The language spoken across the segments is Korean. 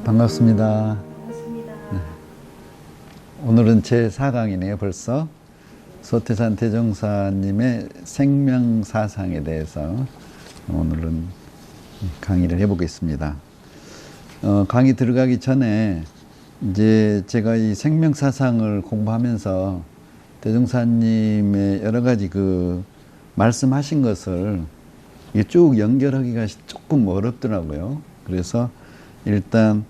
반갑습니다. 반갑습니다. 오늘은 제 4강이네요, 벌써. 소태산 대종사님의 생명사상에 대해서 오늘은 강의를 해보겠습니다. 강의 들어가기 전에 이제 제가 이 생명사상을 공부하면서 대종사님의 여러 가지 말씀하신 것을 쭉 연결하기가 조금 어렵더라고요. 그래서 일단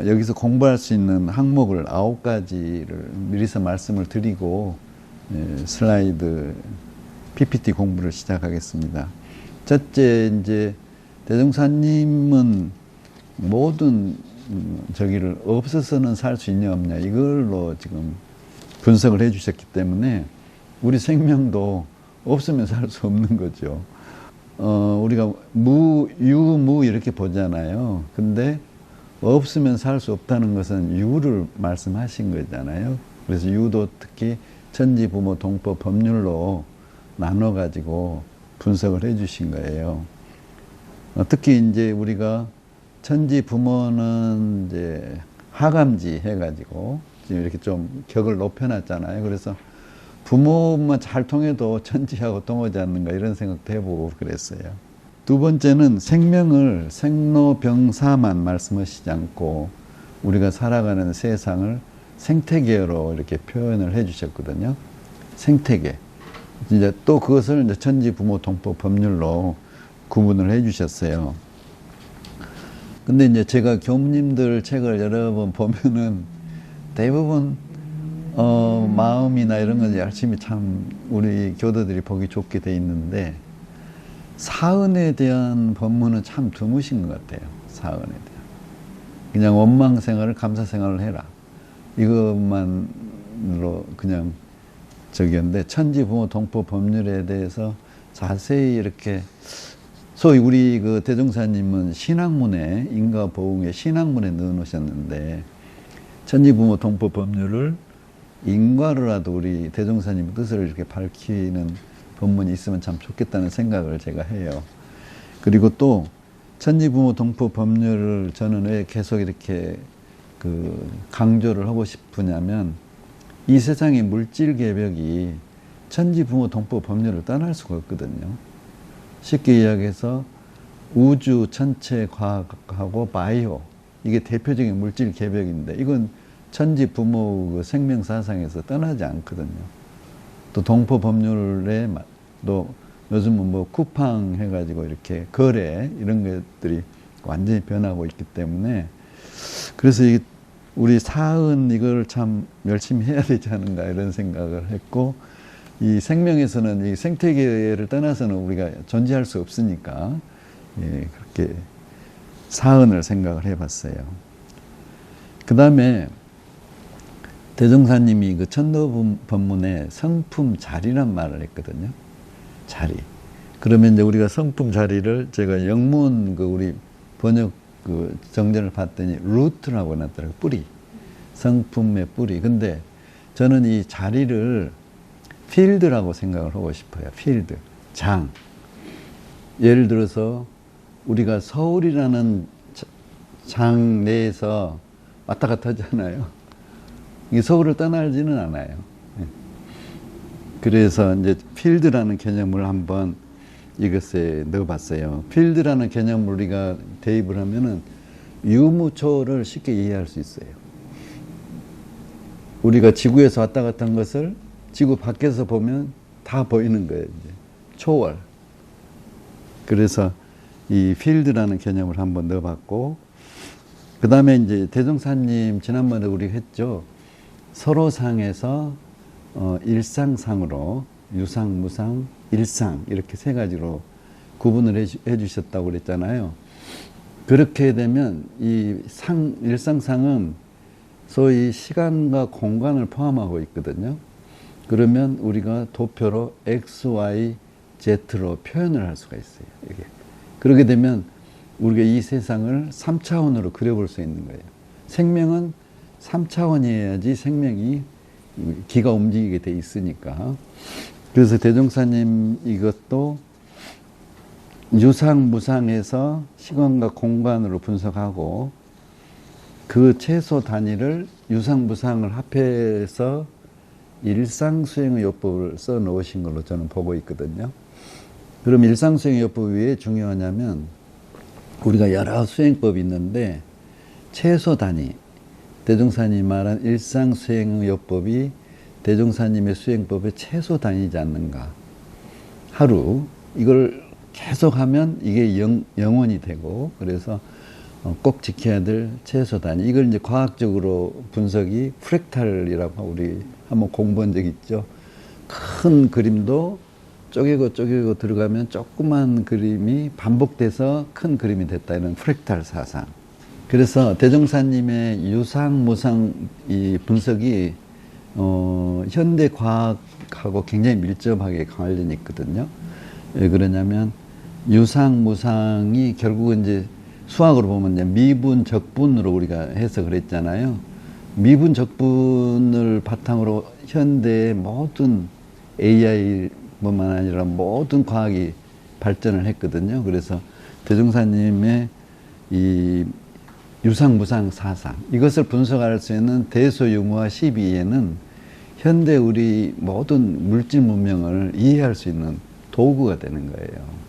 여기서 공부할 수 있는 항목을 9가지를 미리서 말씀을 드리고 슬라이드 PPT 공부를 시작하겠습니다. 첫째, 이제 대종사님은 모든 저기를 없어서는 살 수 있냐 없냐 이걸로 지금 분석을 해 주셨기 때문에 우리 생명도 없으면 살 수 없는 거죠. 우리가 유무 이렇게 보잖아요. 근데 없으면 살 수 없다는 것은 유를 말씀하신 거잖아요. 그래서 유도 특히 천지, 부모, 동포, 법률로 나눠가지고 분석을 해 주신 거예요. 특히 이제 우리가 천지, 부모는 이제 하감지 해가지고 지금 이렇게 좀 격을 높여놨잖아요. 그래서 부모만 잘 통해도 천지하고 통하지 않는가 이런 생각도 해보고 그랬어요. 두 번째는 생명을 생로병사만 말씀하시지 않고 우리가 살아가는 세상을 생태계로 이렇게 표현을 해 주셨거든요. 생태계. 이제 또 그것을 이제 천지, 부모, 동포, 법률로 구분을 해 주셨어요. 근데 이제 제가 교무님들 책을 여러 번 보면은 대부분 마음이나 이런 건 열심히 참 우리 교도들이 보기 좋게 돼 있는데 사은에 대한 법문은 참 드무신 것 같아요. 사은에 대한. 그냥 원망 생활을 감사 생활을 해라. 이것만으로 그냥 저기였는데 천지, 부모, 동포, 법률에 대해서 자세히 이렇게 소위 우리 대종사님은 신학문에 인과 보응의 신학문에 넣어 놓으셨는데 천지, 부모, 동포, 법률을 인과로라도 우리 대종사님 뜻을 이렇게 밝히는 법문이 있으면 참 좋겠다는 생각을 제가 해요. 그리고 또 천지, 부모, 동포, 법률을 저는 왜 계속 이렇게 강조를 하고 싶으냐면 이 세상의 물질 개벽이 천지, 부모, 동포, 법률을 떠날 수가 없거든요. 쉽게 이야기해서 우주 전체 과학하고 바이오 이게 대표적인 물질 개벽인데 이건 천지, 부모 생명사상에서 떠나지 않거든요. 또 동포 법률에 또 요즘은 뭐 쿠팡 해가지고 이렇게 거래 이런 것들이 완전히 변하고 있기 때문에 그래서 우리 사은 이걸 참 열심히 해야 되지 않은가 이런 생각을 했고 이 생명에서는 이 생태계를 떠나서는 우리가 존재할 수 없으니까 그렇게 사은을 생각을 해봤어요. 그 다음에 대종사님이 천도법문에 성품 자리란 말을 했거든요. 자리. 그러면 이제 우리가 성품 자리를 제가 영문 우리 번역 정전을 봤더니 루트라고 해놨더라고요. 뿌리. 성품의 뿌리. 근데 저는 이 자리를 필드라고 생각을 하고 싶어요. 필드. 장. 예를 들어서 우리가 서울이라는 장 내에서 왔다 갔다 하잖아요. 이 서울을 떠나지는 않아요. 그래서 이제 필드라는 개념을 한번 이것에 넣어봤어요. 필드라는 개념을 우리가 대입을 하면은 유무초를 쉽게 이해할 수 있어요. 우리가 지구에서 왔다 갔다 한 것을 지구 밖에서 보면 다 보이는 거예요. 이제. 초월. 그래서 이 필드라는 개념을 한번 넣어봤고, 그 다음에 이제 대종사님 지난번에 우리 했죠. 서로상에서 일상상으로 유상, 무상, 일상 이렇게 세 가지로 구분을 해 주셨다고 그랬잖아요. 그렇게 되면 이 일상상은 소위 시간과 공간을 포함하고 있거든요. 그러면 우리가 도표로 X, Y, Z로 표현을 할 수가 있어요. 이게. 그렇게 되면 우리가 이 세상을 3차원으로 그려볼 수 있는 거예요. 생명은 3차원이어야지 생명이 기가 움직이게 돼 있으니까. 그래서 대종사님 이것도 유상, 무상에서 시간과 공간으로 분석하고 그 최소 단위를 유상무상을 합해서 일상수행의 요법을 써 놓으신 걸로 저는 보고 있거든요. 그럼 일상수행의 요법이 왜 중요하냐면 우리가 여러 수행법이 있는데 최소 단위, 대종사님이 말한 일상수행의 요법이 대종사님의 수행법의 최소 단위이지 않는가. 하루 이걸 계속하면 이게 영원이 되고 그래서 꼭 지켜야 될 최소 단위. 이걸 이제 과학적으로 분석이 프랙탈이라고 우리 한번 공부한 적 있죠. 큰 그림도 쪼개고 들어가면 조그만 그림이 반복돼서 큰 그림이 됐다. 이런 프랙탈 사상. 그래서 대종사님의 유상무상 이 분석이 현대 과학하고 굉장히 밀접하게 관련이 있거든요. 왜 그러냐면 유상무상이 결국은 이제 수학으로 보면 이제 미분 적분으로 우리가 해석을 했잖아요. 미분 적분을 바탕으로 현대의 모든 AI뿐만 아니라 모든 과학이 발전을 했거든요. 그래서 대종사님의 이 유상무상 사상 이것을 분석할 수 있는 대소유무와 12에는 현대 우리 모든 물질 문명을 이해할 수 있는 도구가 되는 거예요.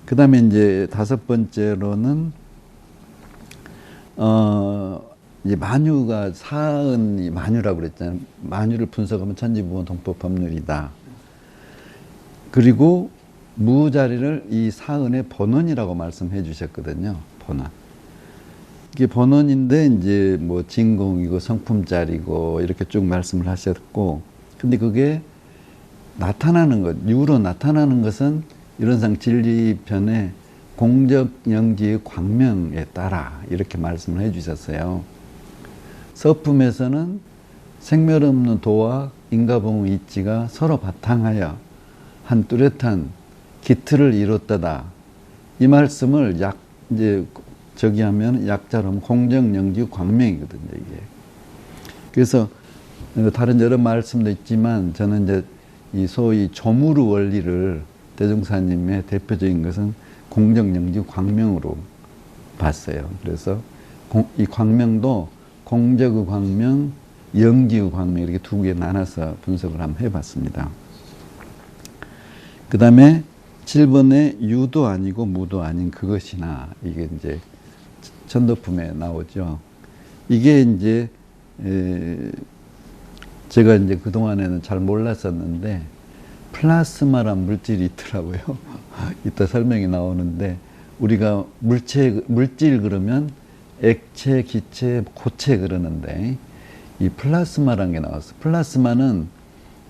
그 다음에 이제 다섯 번째로는 이제 만유가 사은이 만유라고 그랬잖아요. 만유를 분석하면 천지부모 동법 법률이다. 그리고 무자리를 이 사은의 본원이라고 말씀해 주셨거든요. 본원. 이게 본원인데 이제 뭐 진공이고 성품자리고 이렇게 쭉 말씀을 하셨고, 근데 그게 나타나는 것, 유로 나타나는 것은 이론상 진리편의 공적영지의 광명에 따라 이렇게 말씀을 해 주셨어요. 서품에서는 생멸 없는 도와 인가봉의 이치가 서로 바탕하여 한 뚜렷한 기틀을 이뤘다다. 이 말씀을 이제 저기 하면 약자로 하면 공적영지 광명이거든요, 이게. 그래서 다른 여러 말씀도 있지만 저는 이제 이 소위 조무르 원리를 대종사님의 대표적인 것은 공적영지 광명으로 봤어요. 그래서 이 광명도 공적의 광명, 영지의 광명 이렇게 두 개 나눠서 분석을 한번 해봤습니다. 그 다음에 7번에 유도 아니고 무도 아닌 그것이나 이게 이제 천도품에 나오죠. 이게 이제 제가 이제 그동안에는 잘 몰랐었는데 플라스마란 물질이 있더라고요. 이따 설명이 나오는데 우리가 물질 그러면 액체, 기체, 고체 그러는데 이 플라스마라는 게 나왔어. 플라스마는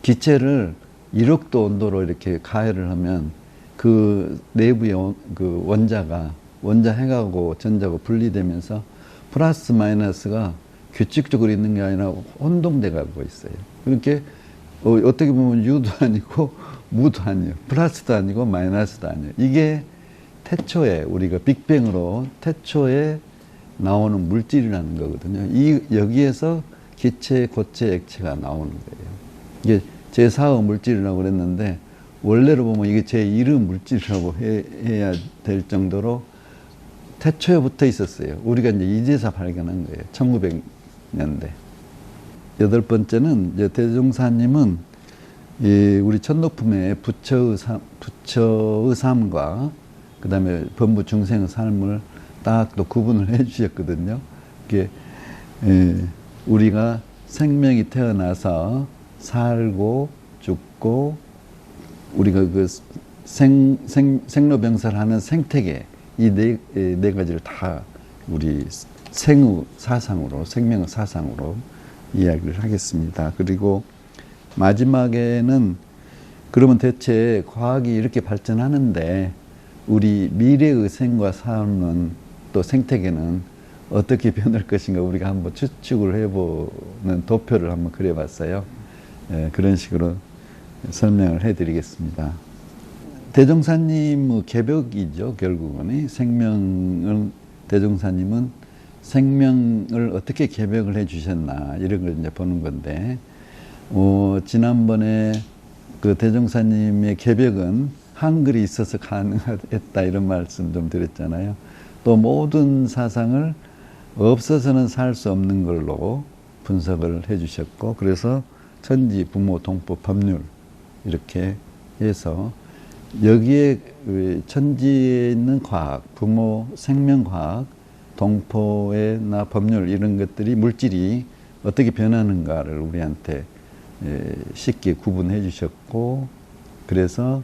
기체를 1억도 온도로 이렇게 가열을 하면 그 내부의 그 원자 핵하고 전자하고 분리되면서 플러스 마이너스가 규칙적으로 있는 게 아니라 혼동돼 가고 있어요. 그렇게 어떻게 보면 유도 아니고 무도 아니에요. 플러스도 아니고 마이너스도 아니에요. 이게 태초에 우리가 빅뱅으로 태초에 나오는 물질이라는 거거든요. 여기에서 기체, 고체, 액체가 나오는 거예요. 이게 제4의 물질이라고 그랬는데 원래로 보면 이게 제1의 물질이라고 해야 될 정도로 태초에 붙어 있었어요. 우리가 이제 이제서 발견한 거예요. 1900년대. 여덟 번째는 이제 대종사님은 우리 천도품의 부처의 삶과 그 다음에 범부 중생의 삶을 딱 또 구분을 해 주셨거든요. 이게 우리가 생명이 태어나서 살고 죽고 우리가 그 생로병사를 하는 생태계 이 네 가지를 다 우리 생의 사상으로 생명의 사상으로 이야기를 하겠습니다. 그리고 마지막에는 그러면 대체 과학이 이렇게 발전하는데 우리 미래의 생과 삶은 또 생태계는 어떻게 변할 것인가 우리가 한번 추측을 해보는 도표를 한번 그려봤어요. 그런 식으로 설명을 해드리겠습니다. 대종사님의 개벽이죠. 결국은 대종사님은 생명을 어떻게 개벽을 해주셨나 이런 걸 이제 보는 건데 지난번에 그 대종사님의 개벽은 한글이 있어서 가능했다 이런 말씀 좀 드렸잖아요. 또 모든 사상을 없어서는 살 수 없는 걸로 분석을 해 주셨고, 그래서 천지, 부모, 동포, 법률 이렇게 해서 여기에 천지에 있는 과학, 부모, 생명과학, 동포나 법률 이런 것들이 물질이 어떻게 변하는가를 우리한테 쉽게 구분해 주셨고, 그래서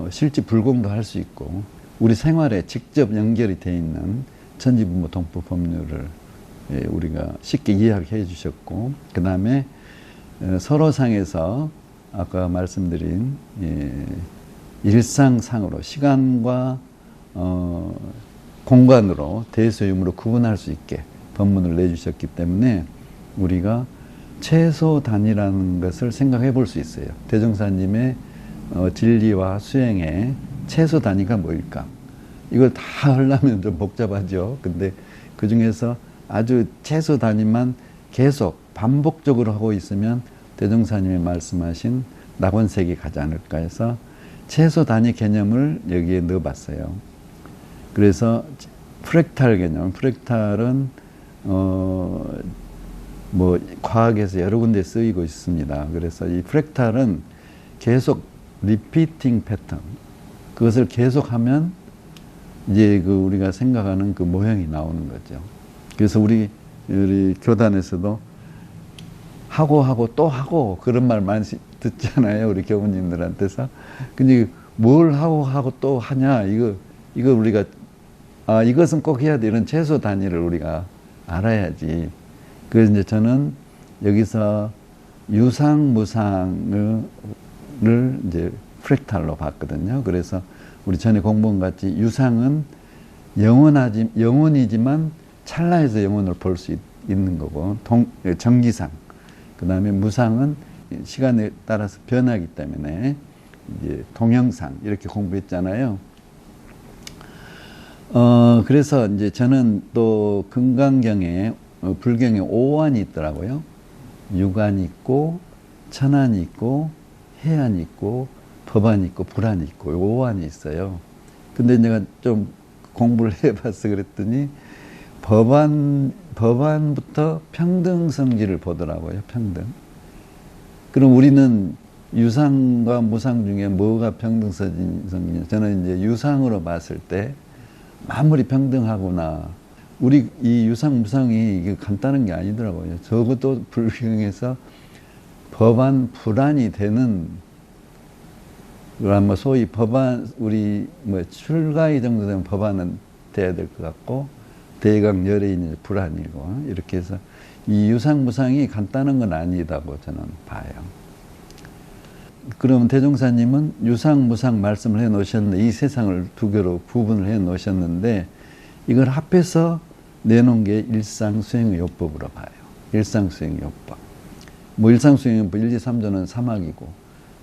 실제 불공도 할 수 있고 우리 생활에 직접 연결이 되어 있는 천지, 부모, 동포, 법률을 우리가 쉽게 이해하게 해주셨고, 그 다음에 서로상에서 아까 말씀드린 일상상으로 시간과 공간으로 대소유무로 구분할 수 있게 법문을 내주셨기 때문에 우리가 최소 단위라는 것을 생각해 볼 수 있어요. 대종사님의 진리와 수행의 최소 단위가 뭐일까? 이걸 다 하려면 좀 복잡하죠. 근데 그 중에서 아주 최소 단위만 계속 반복적으로 하고 있으면 대종사님이 말씀하신 낙원색이 가지 않을까 해서 최소 단위 개념을 여기에 넣어봤어요. 그래서 프랙탈 개념, 프랙탈은 뭐 과학에서 여러 군데 쓰이고 있습니다. 그래서 이 프랙탈은 계속 리피팅 패턴, 그것을 계속하면 이제 그 우리가 생각하는 그 모형이 나오는 거죠. 그래서 우리 교단에서도 하고 또 하고 그런 말 많이 듣잖아요. 우리 교우님들한테서. 근데 뭘 하고 또 하냐, 이거 우리가 이것은 꼭 해야 돼, 이런 최소 단위를 우리가 알아야지. 그래서 이제 저는 여기서 유상 무상을 이제 프랙탈로 봤거든요. 그래서 우리 전에 공부한 같이 유상은 영원이지만 찰나에서 영혼을 볼 수 있는 거고, 정기상. 그 다음에 무상은 시간에 따라서 변하기 때문에 이제 동영상 이렇게 공부했잖아요. 그래서 이제 저는 또 금강경에 불경에 5안이 있더라고요. 유관이 있고 천안이 있고 해안이 있고 법안이 있고 불안이 있고 5안이 있어요. 근데 내가 좀 공부를 해봐서 그랬더니 법안부터 평등성질을 보더라고요. 평등. 그럼 우리는 유상과 무상 중에 뭐가 평등성질이냐? 저는 이제 유상으로 봤을 때 아무리 평등하구나. 우리 이 유상 무상이 이게 간단한 게 아니더라고요. 적어도 불경에서 법안 불안이 되는, 그럼 소위 법안, 우리 출가이 정도 되면 법안은 돼야 될 것 같고, 대강 열애인이 불안이고, 이렇게 해서 이 유상 무상이 간단한 건 아니다고 저는 봐요. 그러면 대종사님은 유상 무상 말씀을 해 놓으셨는데, 이 세상을 두 개로 구분을 해 놓으셨는데, 이걸 합해서 내놓은 게 일상수행요법으로 봐요. 일상수행요법. 뭐 일상수행요법 1, 2, 3조는 사막이고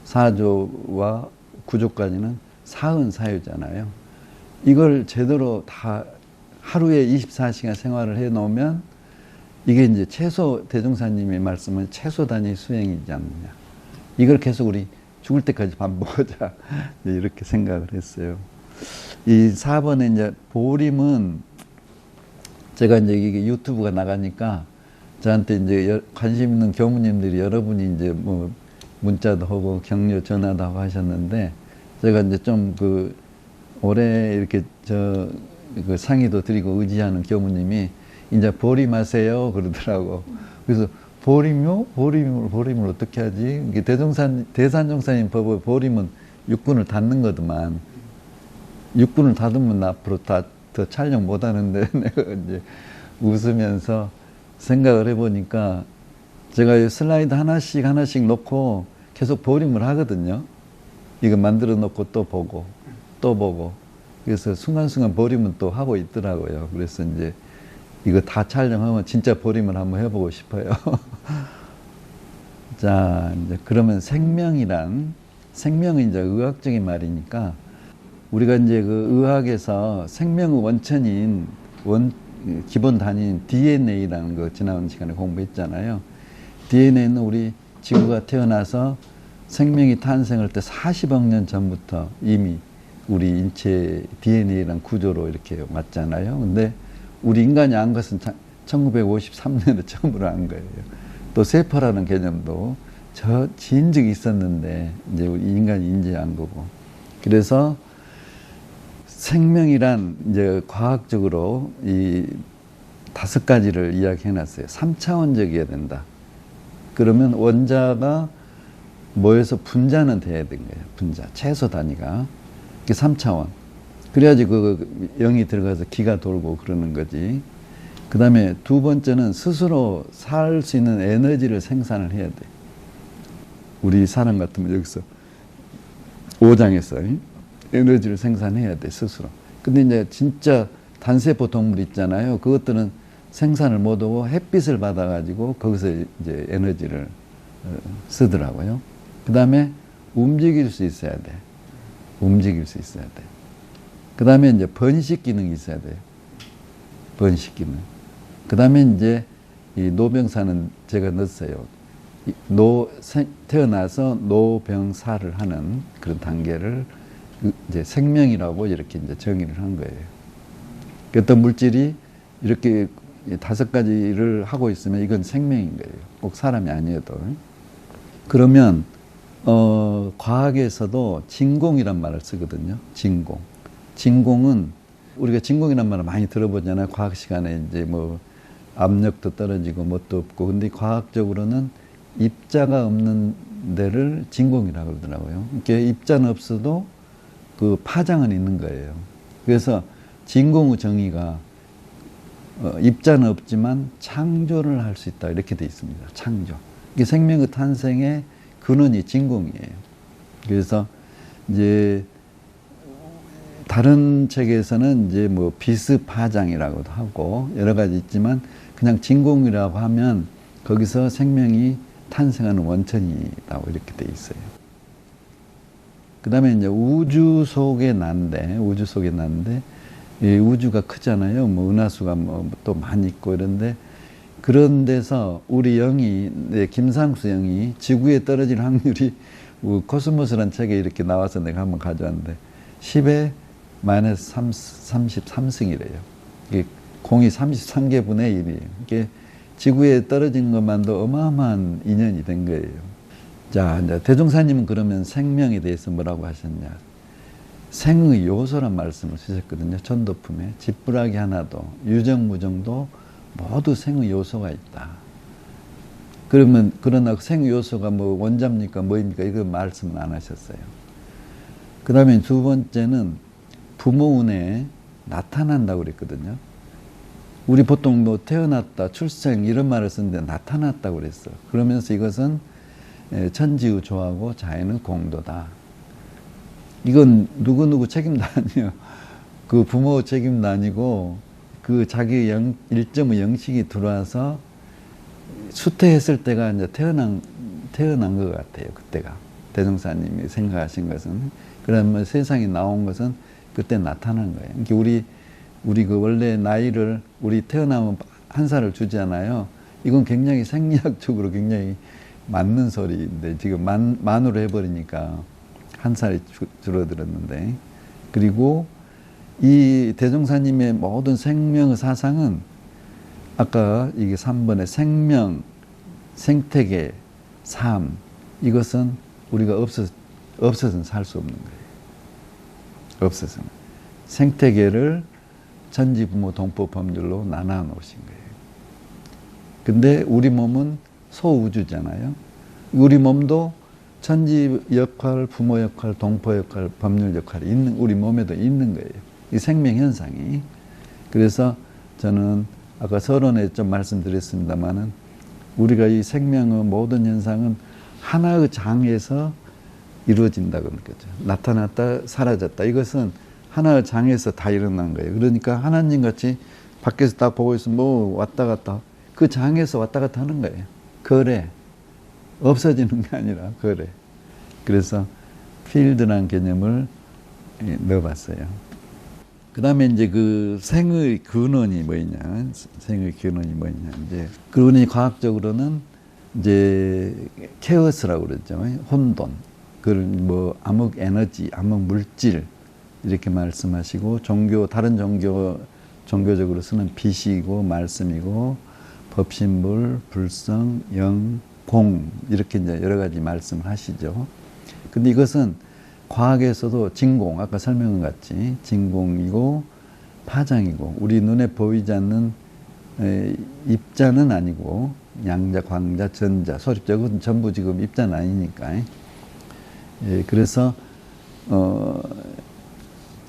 4조와 9조까지는 사은사유잖아요. 이걸 제대로 다 하루에 24시간 생활을 해 놓으면 이게 이제 최소, 대종사님의 말씀은 최소 단위 수행이지 않느냐. 이걸 계속 우리 죽을 때까지 반복하자. 이렇게 생각을 했어요. 이 4번에 이제 보림은 제가 이제 이게 유튜브가 나가니까 저한테 이제 관심 있는 교무님들이 여러분이 이제 뭐 문자도 하고 격려 전화도 하고 하셨는데, 제가 이제 좀 올해 이렇게 그 상의도 드리고 의지하는 교무님이 이제 보림하세요 그러더라고. 그래서 보림을 어떻게 하지? 이게 대산종사님 법의 보림은 육군을 닫는 거더만. 육군을 닫으면 앞으로 더 촬영 못 하는데, 내가 이제 웃으면서 생각을 해보니까 제가 슬라이드 하나씩 놓고 계속 보림을 하거든요. 이거 만들어 놓고 또 보고. 그래서 순간순간 보림은 또 하고 있더라고요. 그래서 이제 이거 다 촬영하면 진짜 보림을 한번 해보고 싶어요. 자, 이제 그러면 생명은 이제 의학적인 말이니까, 우리가 이제 그 의학에서 생명의 원천인 기본 단위인 DNA라는 거 지난 시간에 공부했잖아요. DNA는 우리 지구가 태어나서 생명이 탄생할 때 40억 년 전부터 이미 우리 인체 DNA라는 구조로 이렇게 왔잖아요. 근데 우리 인간이 안 것은 1953년에 처음으로 한 거예요. 또 세포라는 개념도 지은 적이 있었는데 이제 우리 인간이 인지한 거고. 그래서 생명이란 이제 과학적으로 이 5가지를 이야기해 놨어요. 3차원적이어야 된다. 그러면 원자가 모여서 분자는 돼야 된 거예요. 분자. 최소 단위가. 이게 3차원. 그래야지 그 0이 들어가서 기가 돌고 그러는 거지. 그 다음에 두 번째는 스스로 살 수 있는 에너지를 생산을 해야 돼. 우리 사람 같으면 여기서 5장에서 에너지를 생산해야 돼, 스스로. 근데 이제 진짜 단세포 동물 있잖아요. 그것들은 생산을 못하고 햇빛을 받아가지고 거기서 이제 에너지를 쓰더라고요. 그 다음에 움직일 수 있어야 돼. 움직일 수 있어야 돼. 그 다음에 이제 번식 기능이 있어야 돼요. 번식 기능. 그 다음에 이제 이 노병사는 제가 넣었어요. 태어나서 노병사를 하는 그런 단계를 이제 생명이라고 이렇게 이제 정의를 한 거예요. 어떤 물질이 이렇게 5가지를 하고 있으면 이건 생명인 거예요. 꼭 사람이 아니어도. 그러면 과학에서도 진공이란 말을 쓰거든요. 진공. 진공은 우리가 진공이란 말을 많이 들어보잖아요. 과학 시간에 이제 뭐 압력도 떨어지고 뭣도 없고. 근데 과학적으로는 입자가 없는 데를 진공이라고 그러더라고요. 이렇게 입자는 없어도 그 파장은 있는 거예요. 그래서 진공의 정의가 입자는 없지만 창조를 할 수 있다 이렇게 돼 있습니다. 창조. 이게 생명의 탄생의 근원이 진공이에요. 그래서 이제 다른 책에서는 이제 뭐 비스파장이라고도 하고 여러 가지 있지만 그냥 진공이라고 하면 거기서 생명이 탄생하는 원천이라고 이렇게 돼 있어요. 그 다음에 이제 우주 속에 난데 이 우주가 크잖아요. 뭐 은하수가 뭐 또 많이 있고 이런데 그런 데서 우리 영이 김상수 영이 지구에 떨어질 확률이 코스모스란 책에 이렇게 나와서 내가 한번 가져왔는데 10의 마이너스 33승이래요. 이게 공이 33개 분의 1이에요. 이게 지구에 떨어지는 것만도 어마어마한 인연이 된 거예요. 자, 이제 대종사님은 그러면 생명에 대해서 뭐라고 하셨냐? 생의 요소란 말씀을 쓰셨거든요. 전도품에. 지푸라기 하나도, 유정무정도 모두 생의 요소가 있다. 그러나 생의 요소가 뭐 원자입니까? 뭐입니까? 이거 말씀은 안 하셨어요. 그 다음에 두 번째는 부모운에 나타난다고 그랬거든요. 우리 보통 뭐 태어났다, 출생 이런 말을 쓰는데 나타났다고 그랬어. 그러면서 이것은 천지의 조하고 자연의 공도다. 이건 누구 책임도 아니에요. 그 부모 책임도 아니고 그 자기 일점의 영식이 들어와서 수태했을 때가 이제 태어난 것 같아요. 그때가 대종사님이 생각하신 것은 그러면 세상에 나온 것은 그때 나타난 거예요. 그러니까 우리 그 원래 나이를 우리 태어나면 1살을 주잖아요. 이건 굉장히 생리학적으로 굉장히 맞는 소리인데 지금 만으로 해버리니까 1살이 줄어들었는데 그리고 이 대종사님의 모든 생명의 사상은 아까 이게 3번의 생명, 생태계, 삶 이것은 우리가 없어서는 살 수 없는 거예요. 없어서는. 생태계를 천지부모 동법 법률로 나눠 놓으신 거예요. 근데 우리 몸은 소우주잖아요. 우리 몸도 천지 역할, 부모 역할, 동포 역할, 법률 역할이 우리 몸에도 있는 거예요. 이 생명 현상이. 그래서 저는 아까 서론에 좀 말씀드렸습니다만은 우리가 이 생명의 모든 현상은 하나의 장에서 이루어진다고 느껴져요. 나타났다, 사라졌다. 이것은 하나의 장에서 다 일어난 거예요. 그러니까 하나님 같이 밖에서 딱 보고 있으면 뭐 왔다 갔다. 그 장에서 왔다 갔다 하는 거예요. 거래. 없어지는 게 아니라 거래. 그래서 필드라는 개념을 넣어봤어요. 그 다음에 이제 그 생의 근원이 뭐냐. 생의 근원이 뭐냐. 이제 근원이 과학적으로는 이제 케오스라고 그러죠. 혼돈. 그걸 뭐 암흑 에너지, 암흑 물질 이렇게 말씀하시고 다른 종교 종교적으로 쓰는 빛이고 말씀이고 법신불, 불성, 영, 공 이렇게 이제 여러 가지 말씀을 하시죠. 근데 이것은 과학에서도 진공, 아까 설명한 같이 진공이고 파장이고 우리 눈에 보이지 않는 입자는 아니고 양자, 광자, 전자, 소립자 그건 전부 지금 입자는 아니니까. 그래서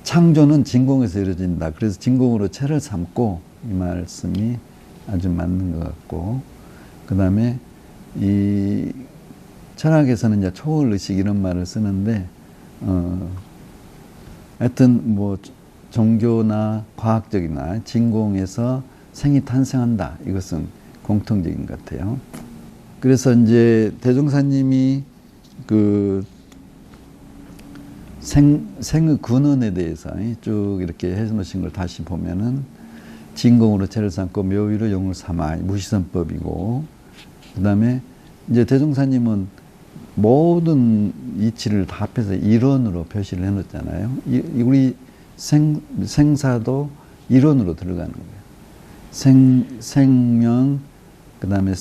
창조는 진공에서 이루어진다. 그래서 진공으로 체를 삼고 이 말씀이 아주 맞는 것 같고 그 다음에 이 철학에서는 이제 초월의식 이런 말을 쓰는데 하여튼 뭐 종교나 과학적이나 진공에서 생이 탄생한다. 이것은 공통적인 것 같아요. 그래서 이제 대종사님이 그 생의 근원에 대해서 쭉 이렇게 해놓으신 걸 다시 보면은 진공으로 체를 삼고 묘위로 용을 삼아 무시선법이고 그 다음에 이제 대종사님은 모든 이치를 다 합해서 이론으로 표시를 해놓잖아요. 우리 생사도 이론으로 들어가는 거예요. 생명, 그 다음에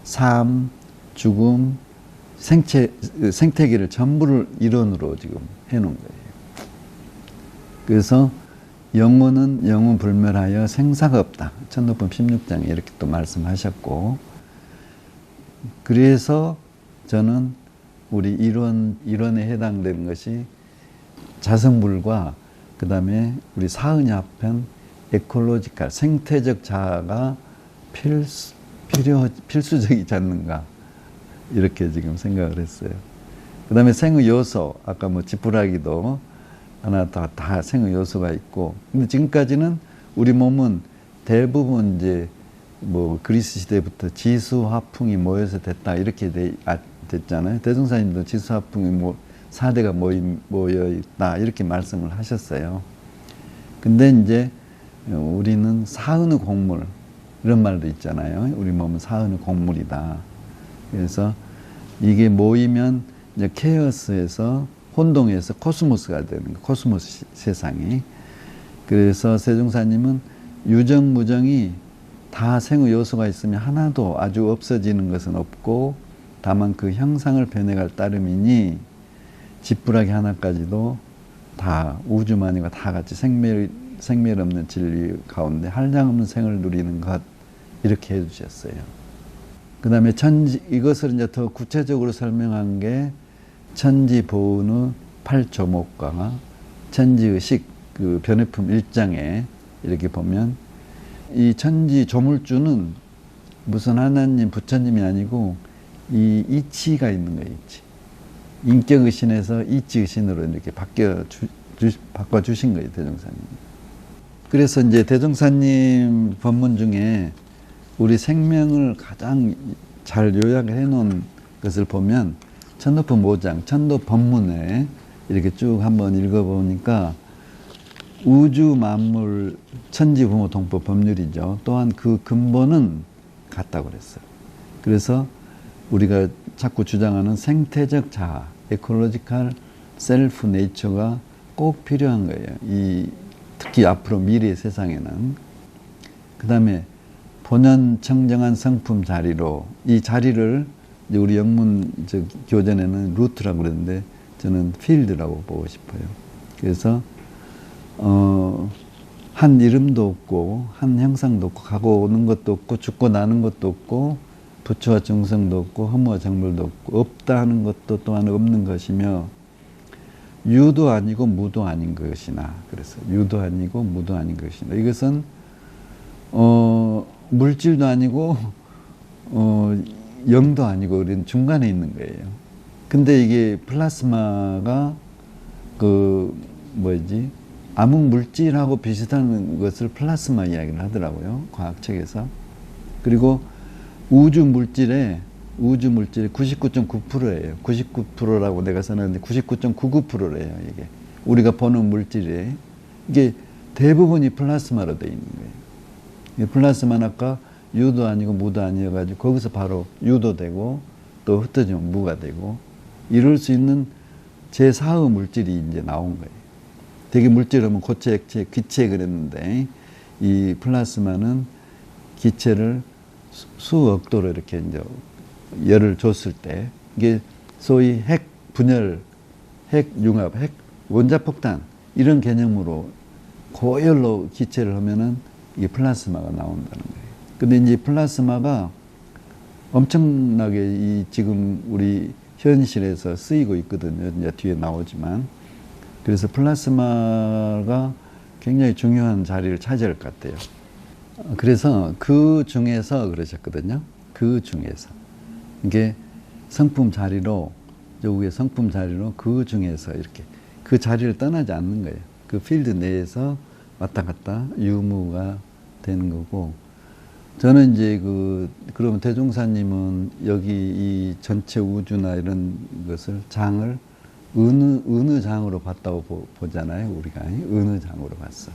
삶, 죽음, 생태계를 전부를 이론으로 지금 해놓은 거예요. 그래서 영혼은 영혼 불멸하여 생사가 없다. 천도법 16장에 이렇게 또 말씀하셨고, 그래서 저는 우리 이론에 해당되는 것이 자성불과 그 다음에 우리 사은이 합한 에콜로지칼, 생태적 자아가 필수적이지 않는가. 이렇게 지금 생각을 했어요. 그 다음에 생의 요소, 아까 뭐 지푸라기도 하나 다 생의 요소가 있고, 근데 지금까지는 우리 몸은 대부분 이제 뭐 그리스 시대부터 지수화풍이 모여서 됐다 이렇게 됐잖아요. 대종사님도 지수화풍이 4대가 모여 있다 이렇게 말씀을 하셨어요. 근데 이제 우리는 사은의 곡물 이런 말도 있잖아요. 우리 몸은 사은의 곡물이다. 그래서 이게 모이면 이제 케어스에서 혼동에서 코스모스가 되는 거예요. 코스모스 세상이. 그래서 세종사님은 유정무정이 다 생의 요소가 있으면 하나도 아주 없어지는 것은 없고 다만 그 형상을 변해갈 따름이니 지푸라기 하나까지도 다 우주만이가 다 같이 생멸 없는 진리 가운데 한량없는 생을 누리는 것 이렇게 해주셨어요. 그 다음에 이것을 이제 더 구체적으로 설명한 게 천지보은의 8조목과 천지의식 그 변해품 1장에 이렇게 보면 이 천지 조물주는 무슨 하나님 부처님이 아니고 이 이치가 있는 거예요. 이치. 인격의신에서 이치의신으로 이렇게 바꿔주신 거예요. 대종사님. 그래서 이제 대종사님 법문 중에 우리 생명을 가장 잘 요약을 해놓은 것을 보면 천도법 5장, 천도법문에 이렇게 쭉 한번 읽어보니까 우주 만물 천지부모 동법 법률이죠. 또한 그 근본은 같다고 그랬어요. 그래서 우리가 자꾸 주장하는 생태적 자아, 에콜로지컬 셀프 네이처가 꼭 필요한 거예요. 특히 앞으로 미래의 세상에는. 그 다음에 본연 청정한 성품 자리로 이 자리를 우리 영문 교전에는 루트라고 그러는데 저는 필드라고 보고 싶어요. 그래서 한 이름도 없고 한 형상도 없고 가고 오는 것도 없고 죽고 나는 것도 없고 부처와 중생도 없고 허무와 정물도 없고 없다 하는 것도 또한 없는 것이며 유도 아니고 무도 아닌 것이나 그래서 유도 아니고 무도 아닌 것이나 이것은 물질도 아니고 영도 아니고 우리는 중간에 있는 거예요. 근데 이게 플라스마가 암흑 물질하고 비슷한 것을 플라스마 이야기를 하더라고요. 과학책에서. 그리고 우주 물질의 99.9%예요. 99%라고 내가 써놨는데 99.99%래요. 이게 우리가 보는 물질에 이게 대부분이 플라스마로 되어 있는 거예요. 플라스마는 아까 유도 아니고 무도 아니어가지고 거기서 바로 유도 되고 또 흩어지면 무가 되고 이럴 수 있는 제4의 물질이 이제 나온 거예요. 되게 물질하면 고체, 액체, 기체 그랬는데 이 플라스마는 기체를 수억도로 이렇게 이제 열을 줬을 때 이게 소위 핵 분열, 핵 융합, 핵 원자폭탄 이런 개념으로 고열로 기체를 하면은 이게 플라스마가 나온다는 거예요. 근데 이제 플라스마가 엄청나게 이 지금 우리 현실에서 쓰이고 있거든요. 이제 뒤에 나오지만. 그래서 플라스마가 굉장히 중요한 자리를 차지할 것 같아요. 그래서 그 중에서 그러셨거든요. 그 중에서. 이게 성품 자리로, 저 위에 성품 자리로 그 중에서 이렇게 그 자리를 떠나지 않는 거예요. 그 필드 내에서 왔다 갔다 유무가 되는 거고, 저는 이제 그러면 대종사님은 여기 이 전체 우주나 이런 것을 장을 어느 장으로 봤다고 보잖아요. 우리가 어느 장으로 봤어.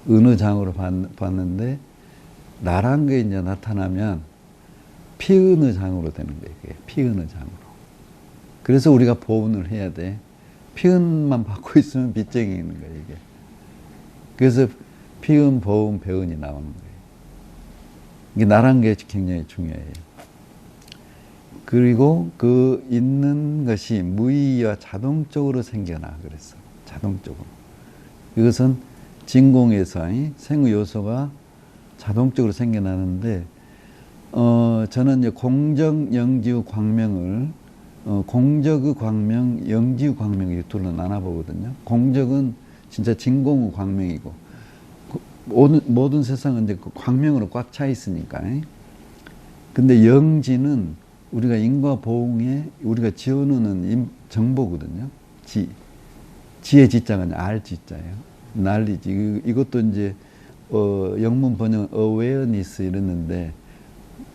어느 장으로 봤는데 나란 게 이제 나타나면 피은의 장으로 되는 거예요. 그게 피은의 장으로. 그래서 우리가 보온을 해야 돼. 피은만 받고 있으면 빚쟁이인 거예요. 이게. 그래서 피은, 보온, 배은이 나오는 거예요. 이게 나란 게 굉장히 중요해요. 그리고 그 있는 것이 무의와 자동적으로 생겨나 그랬어. 자동적으로. 이것은 진공에서 생의 요소가 자동적으로 생겨나는데, 저는 이제 공적 영지의 광명을 공적의 광명, 영지의 광명 이 둘로 나눠보거든요. 공적은 진짜 진공의 광명이고, 모든 세상은 이제 그 광명으로 꽉 차 있으니까. 근데 영지는 우리가 인과 보응에 우리가 지어놓는 정보거든요. 지의 지자가 알 지자예요. 난리지. 이것도 이제 영문 번역 awareness 이랬는데,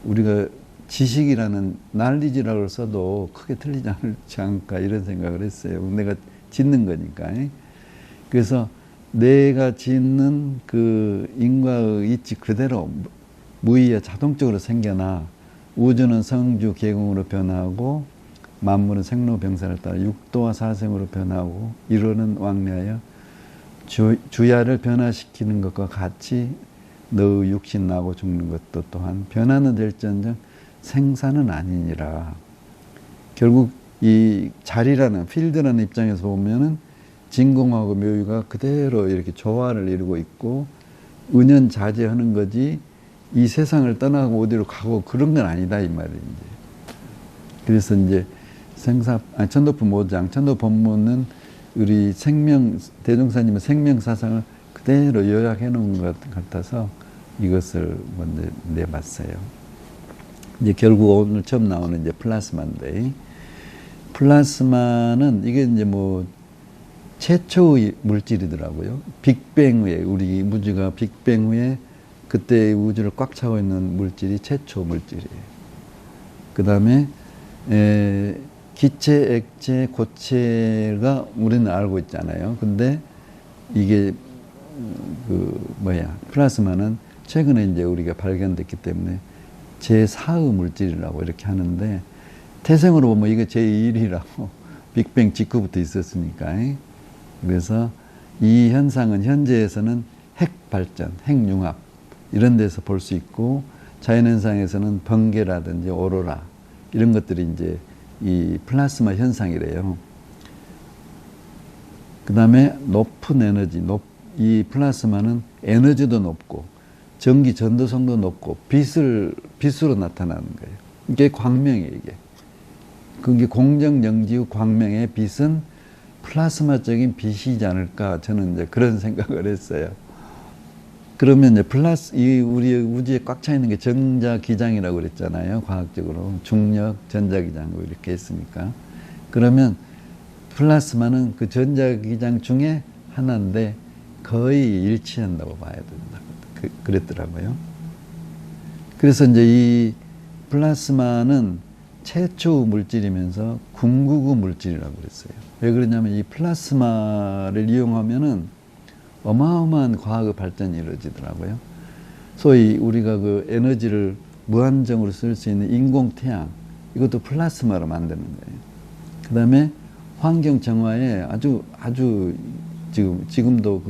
우리가 지식이라는 knowledge라고 써도 크게 틀리지 않을까 이런 생각을 했어요. 내가 짓는 거니까. 그래서 내가 짓는 그 인과의 이치 그대로 무의에 자동적으로 생겨나, 우주는 성주 계공으로 변하고 만물은 생로병사를 따라 육도와 사생으로 변하고 이루는 왕래하여 주야를 변화시키는 것과 같이 너의 육신 나고 죽는 것도 또한 변화는 될지언정 생사는 아니니라. 결국 이 자리라는 필드라는 입장에서 보면은 진공하고 묘유가 그대로 이렇게 조화를 이루고 있고 은연자재하는 거지, 이 세상을 떠나고 어디로 가고 그런 건 아니다 이 말이에요. 그래서 이제 천도품 5장 천도 법문은 우리 대종사님의 생명 사상을 그대로 요약해 놓은 것 같아서 이것을 먼저 내봤어요. 이제 결국 오늘 처음 나오는 이제 플라스마인데, 플라스마는 이게 이제 뭐 최초의 물질이더라고요. 빅뱅 후에, 우리 우주가 빅뱅 후에 그때 우주를 꽉 차고 있는 물질이 최초 물질이에요. 그 다음에 기체, 액체, 고체가 우리는 알고 있잖아요. 근데 이게 플라스마는 최근에 이제 우리가 발견됐기 때문에 제4의 물질이라고 이렇게 하는데, 태생으로 보면 이게 제1이라고 빅뱅 직후부터 있었으니까. 그래서 이 현상은 현재에서는 핵 발전, 핵 융합 이런 데서 볼 수 있고, 자연현상에서는 번개라든지 오로라 이런 것들이 이제 이 플라스마 현상이래요. 그 다음에 높은 에너지, 이 플라스마는 에너지도 높고 전기 전도성도 높고 빛으로 나타나는 거예요. 이게 광명이에요. 이게 그게 공정영지의 광명의 빛은 플라스마적인 빛이지 않을까, 저는 이제 그런 생각을 했어요. 그러면 이제 우리 우주에 꽉 차 있는 게 전자기장이라고 그랬잖아요. 과학적으로 중력, 전자기장 이렇게 했으니까. 그러면 플라스마는 그 전자기장 중에 하나인데 거의 일치한다고 봐야 된다. 그랬더라고요. 그래서 이제 이 플라스마는 최초 물질이면서 궁극의 물질이라고 그랬어요. 왜 그러냐면 이 플라스마를 이용하면은 어마어마한 과학의 발전이 이루어지더라고요. 소위 우리가 그 에너지를 무한정으로 쓸 수 있는 인공태양, 이것도 플라스마로 만드는 거예요. 그 다음에 환경 정화에 아주 지금도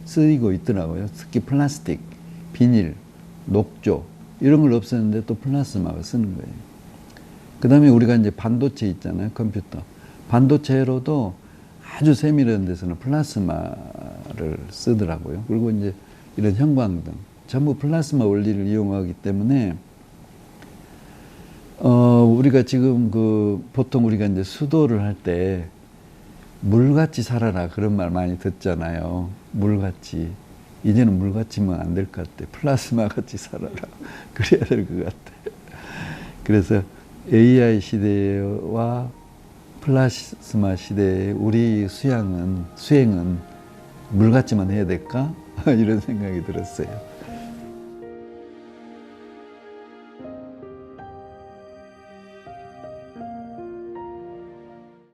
쓰이고 있더라고요. 특히 플라스틱. 비닐, 녹조 이런 걸 없애는데 또 플라스마가 쓰는 거예요. 그 다음에 우리가 이제 반도체 있잖아요. 컴퓨터. 반도체로도 아주 세밀한 데서는 플라스마를 쓰더라고요. 그리고 이제 이런 형광등. 전부 플라스마 원리를 이용하기 때문에, 우리가 지금 보통 우리가 이제 수도를 할 때 물같이 살아라 그런 말 많이 듣잖아요. 물같이. 이제는 물같이면 안 될 것 같아. 플라스마 같이 살아라. 그래야 될 것 같아. 그래서 AI 시대와 플라스마 시대의 우리 수행은 물같이만 해야 될까? 이런 생각이 들었어요.